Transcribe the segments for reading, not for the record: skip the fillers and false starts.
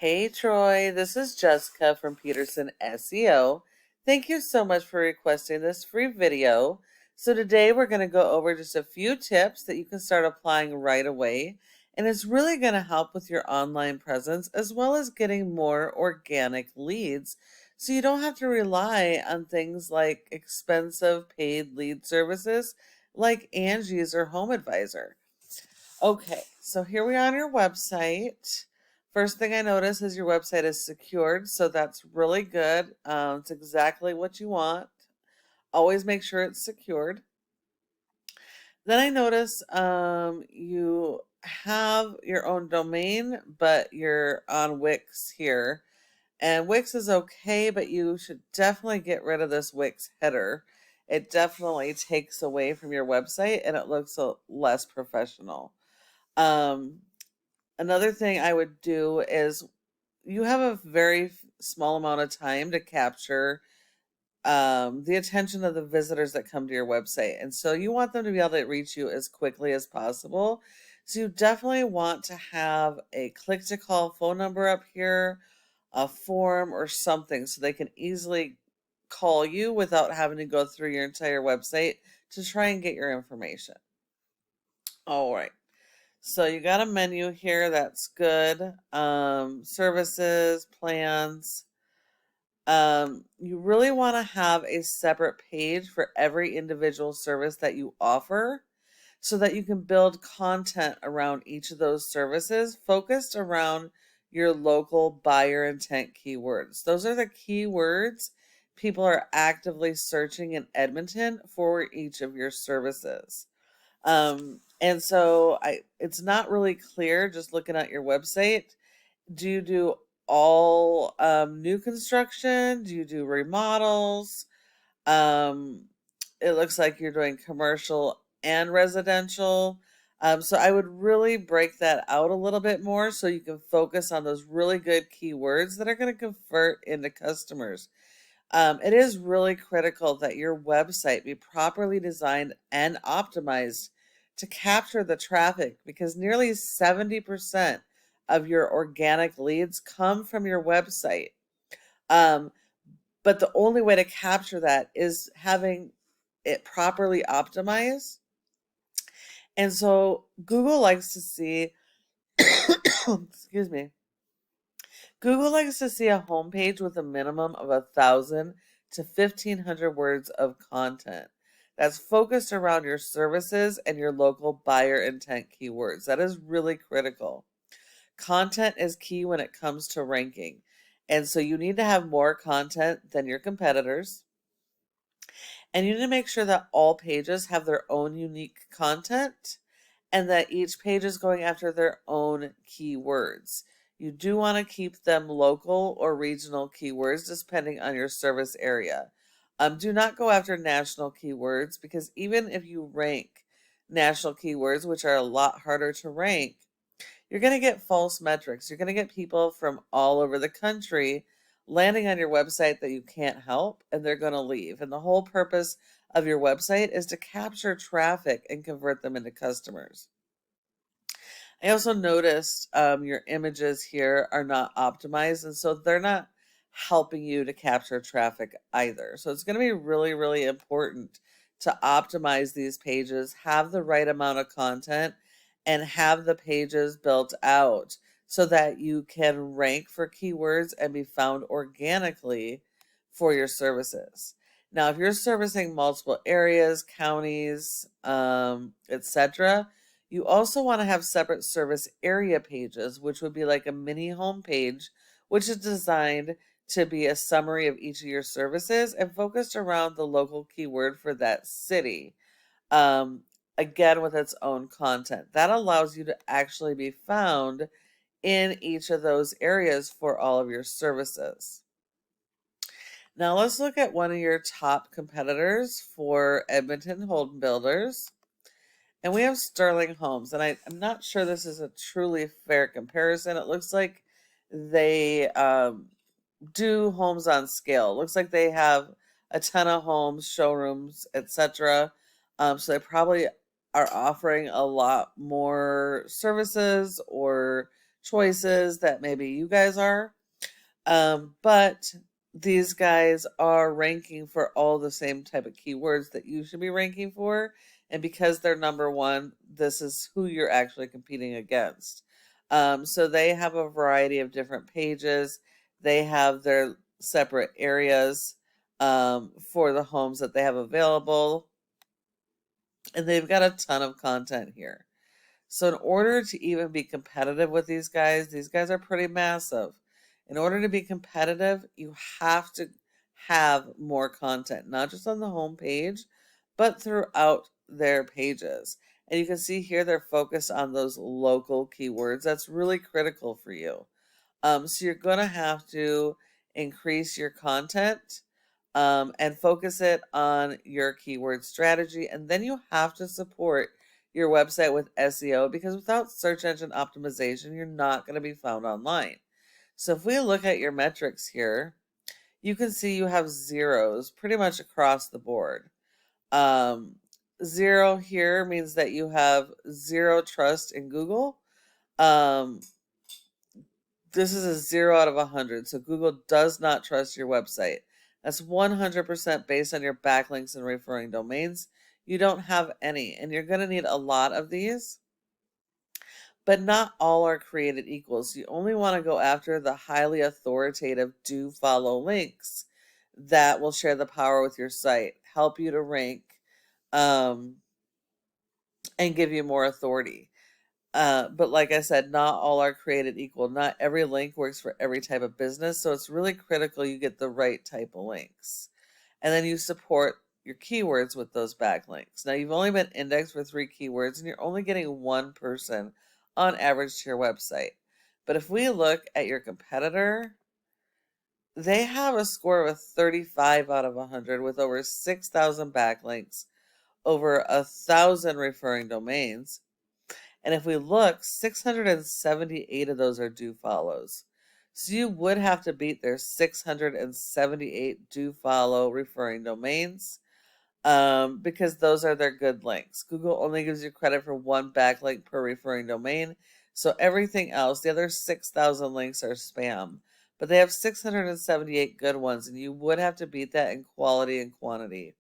Hey Troy, this is Jessica from Peterson SEO. Thank you so much for requesting this free video. So today we're going to go over just a few tips that you can start applying right away, and it's really going to help with your online presence as well as getting more organic leads. So you don't have to rely on things like expensive paid lead services like Angie's or Home Advisor. Okay, so here we are on your website. First thing I notice is your website is secured, so that's really good. It's exactly what you want. Always make sure it's secured. Then I notice you have your own domain, but you're on Wix here. And Wix is okay, but you should definitely get rid of this Wix header. It definitely takes away from your website and it looks less professional. Um, Another thing I would do is you have a very small amount of time to capture the attention of the visitors that come to your website. And so you want them to be able to reach you as quickly as possible. So you definitely want to have a click to call phone number up here, a form or something so they can easily call you without having to go through your entire website to try and get your information. All right. So you got a menu here, that's good. Services, plans. You really want to have a separate page for every individual service that you offer so that you can build content around each of those services focused around your local buyer intent keywords. Those are the keywords people are actively searching in Edmonton for each of your services. And so it's not really clear just looking at your website. Do you do all new construction? Do you do remodels? Um, it looks like you're doing commercial and residential. So I would really break that out a little bit more so you can focus on those really good keywords that are going to convert into customers. It is really critical that your website be properly designed and optimized to capture the traffic because nearly 70% of your organic leads come from your website. Um, but the only way to capture that is having it properly optimized. And so Google likes to see, excuse me, Google likes to see a homepage with a minimum of 1,000 to 1,500 words of content that's focused around your services and your local buyer intent keywords. That is really critical. Content is key when it comes to ranking. And so you need to have more content than your competitors. And you need to make sure that all pages have their own unique content and that each page is going after their own keywords. You do want to keep them local or regional keywords depending on your service area. Do not go after national keywords because even if you rank national keywords, which are a lot harder to rank, you're going to get false metrics. You're going to get people from all over the country landing on your website that you can't help, and they're going to leave. And the whole purpose of your website is to capture traffic and convert them into customers. I also noticed your images here are not optimized, and so they're not helping you to capture traffic either. So it's going to be really, really important to optimize these pages, have the right amount of content, and have the pages built out so that you can rank for keywords and be found organically for your services. Now, if you're servicing multiple areas, counties, etc., you also want to have separate service area pages, which would be like a mini home page, which is designed to be a summary of each of your services and focused around the local keyword for that city. Um, again, with its own content. That allows you to actually be found in each of those areas for all of your services. Now let's look at one of your top competitors for Edmonton home builders. And we have Sterling Homes, and I'm not sure this is a truly fair comparison. It looks like they do homes on scale. It looks like they have a ton of homes, showrooms, etc. So they probably are offering a lot more services or choices that maybe you guys are. But these guys are ranking for all the same type of keywords that you should be ranking for. And because they're number one, this is who you're actually competing against. So they have a variety of different pages. They have their separate areas for the homes that they have available. And they've got a ton of content here. So in order to even be competitive with these guys are pretty massive. In order to be competitive, you have to have more content, not just on the home page, but throughout their pages. And you can see here they're focused on those local keywords. That's really critical for you. So you're going to have to increase your content and focus it on your keyword strategy. And then you have to support your website with SEO, because without search engine optimization, you're not going to be found online. So if we look at your metrics here, you can see you have zeros pretty much across the board. Um, Zero here means that you have zero trust in Google. This is a 0 out of 100. So Google does not trust your website. That's 100% based on your backlinks and referring domains. You don't have any, and you're going to need a lot of these, but not all are created equal. So you only want to go after the highly authoritative do follow links that will share the power with your site, help you to rank, and give you more authority. But like I said, not all are created equal. Not every link works for every type of business. So it's really critical you get the right type of links. And then you support your keywords with those backlinks. Now you've only been indexed for 3 keywords and you're only getting 1 person on average to your website. But if we look at your competitor, they have a score of a 35 out of 100 with over 6,000 backlinks, over 1,000 referring domains. And if we look, 678 of those are do follows. So you would have to beat their 678 do follow referring domains because those are their good links. Google only gives you credit for 1 backlink per referring domain. So everything else, the other 6,000 links are spam. But they have 678 good ones, and you would have to beat that in quality and quantity.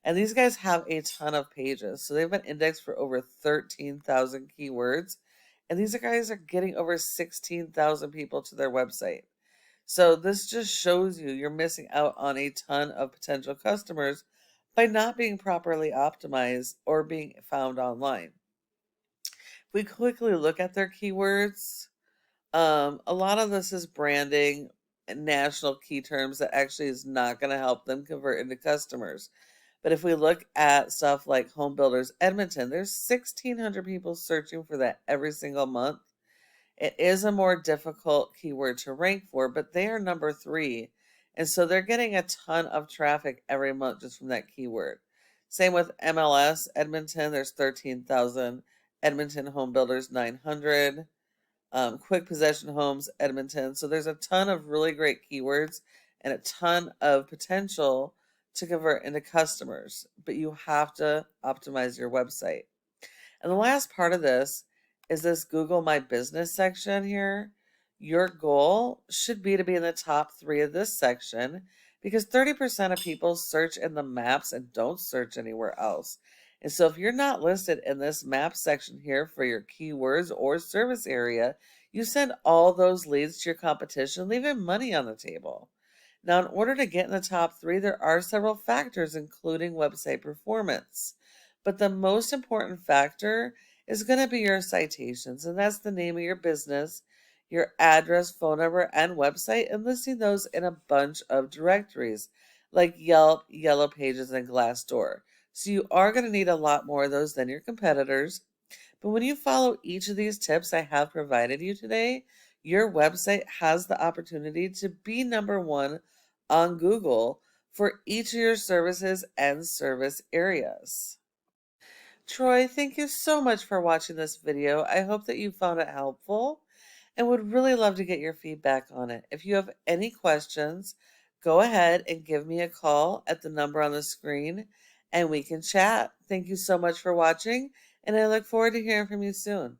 And these guys have a ton of pages. So they've been indexed for over 13,000 keywords. And these guys are getting over 16,000 people to their website. So this just shows you're missing out on a ton of potential customers by not being properly optimized or being found online. If we quickly look at their keywords, a lot of this is branding and national key terms that actually is not going to help them convert into customers. But if we look at stuff like Home Builders Edmonton, there's 1,600 people searching for that every single month. It is a more difficult keyword to rank for, but they are number 3. And so they're getting a ton of traffic every month just from that keyword. Same with MLS Edmonton, there's 13,000. Edmonton Home Builders 900. Quick Possession Homes Edmonton. So there's a ton of really great keywords and a ton of potential to convert into customers, but you have to optimize your website. And the last part of this is this Google My Business section here. Your goal should be to be in the top 3 of this section, because 30% of people search in the maps and don't search anywhere else. And so if you're not listed in this map section here for your keywords or service area, you send all those leads to your competition, leaving money on the table. Now, in order to get in the top 3, there are several factors, including website performance. But the most important factor is going to be your citations, and that's the name of your business, your address, phone number, and website, and listing those in a bunch of directories like Yelp, Yellow Pages, and Glassdoor. So you are going to need a lot more of those than your competitors. But when you follow each of these tips I have provided you today, your website has the opportunity to be number 1 on Google for each of your services and service areas. Troy, thank you so much for watching this video. I hope that you found it helpful and would really love to get your feedback on it. If you have any questions, go ahead and give me a call at the number on the screen and we can chat. Thank you so much for watching, and I look forward to hearing from you soon.